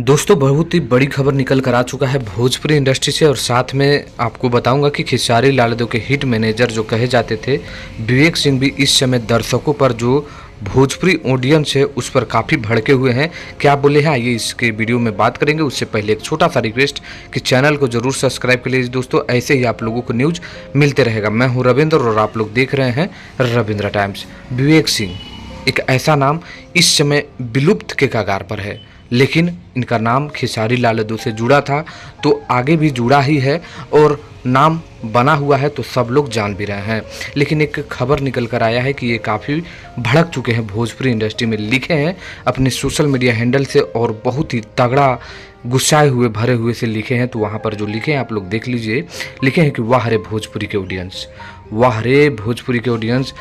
दोस्तों बहुत ही बड़ी खबर निकल कर आ चुका है भोजपुरी इंडस्ट्री से और साथ में आपको बताऊंगा कि खेसारी लाल यादव के हिट मैनेजर जो कहे जाते थे विवेक सिंह भी इस समय दर्शकों पर जो भोजपुरी ऑडियंस है उस पर काफ़ी भड़के हुए हैं। क्या बोले हैं आइए इसके वीडियो में बात करेंगे। उससे पहले एक छोटा सा रिक्वेस्ट कि चैनल को जरूर सब्सक्राइब कर लीजिए दोस्तों, ऐसे ही आप लोगों को न्यूज़ मिलते रहेगा। मैं हूँ रविंद्र और आप लोग देख रहे हैं रविंद्र टाइम्स। विवेक सिंह एक ऐसा नाम इस समय विलुप्त के कगार पर है, लेकिन इनका नाम खेसारी लाल यादव से जुड़ा था तो आगे भी जुड़ा ही है और नाम बना हुआ है तो सब लोग जान भी रहे हैं। लेकिन एक खबर निकल कर आया है कि ये काफ़ी भड़क चुके हैं भोजपुरी इंडस्ट्री में, लिखे हैं अपने सोशल मीडिया हैंडल से और बहुत ही तगड़ा गुस्साए हुए भरे हुए से लिखे हैं। तो वहाँ पर जो लिखे हैं आप लोग देख लीजिए। लिखे हैं कि वाह रे भोजपुरी के ऑडियंस, वाह रे भोजपुरी के ऑडियंस,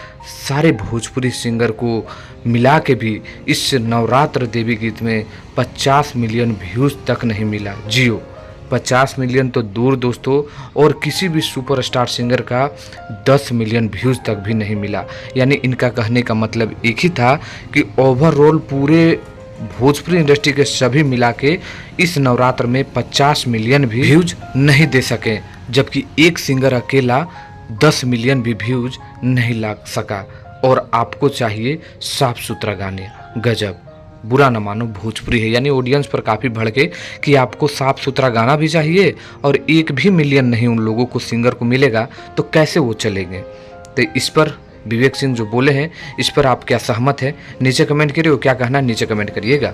सारे भोजपुरी सिंगर को मिला के भी इस नवरात्र देवी गीत में 50 मिलियन व्यूज़ तक नहीं मिला। जियो 50 मिलियन तो दूर दोस्तों, और किसी भी सुपरस्टार सिंगर का 10 मिलियन व्यूज़ तक भी नहीं मिला। यानी इनका कहने का मतलब एक ही था कि ओवरऑल पूरे भोजपुरी इंडस्ट्री के सभी मिला के इस नवरात्र में 50 मिलियन भी व्यूज नहीं दे सके, जबकि एक सिंगर अकेला 10 मिलियन भी व्यूज नहीं ला सका। और आपको चाहिए साफ सुथरा गाने। गजब, बुरा न मानो भोजपुरी है। यानी ऑडियंस पर काफ़ी भड़के कि आपको साफ सुथरा गाना भी चाहिए और एक भी मिलियन नहीं उन लोगों को सिंगर को मिलेगा तो कैसे वो चलेंगे। तो इस पर विवेक सिंह जो बोले हैं इस पर आप क्या सहमत हैं नीचे कमेंट करिए, और क्या कहना है नीचे कमेंट करिएगा।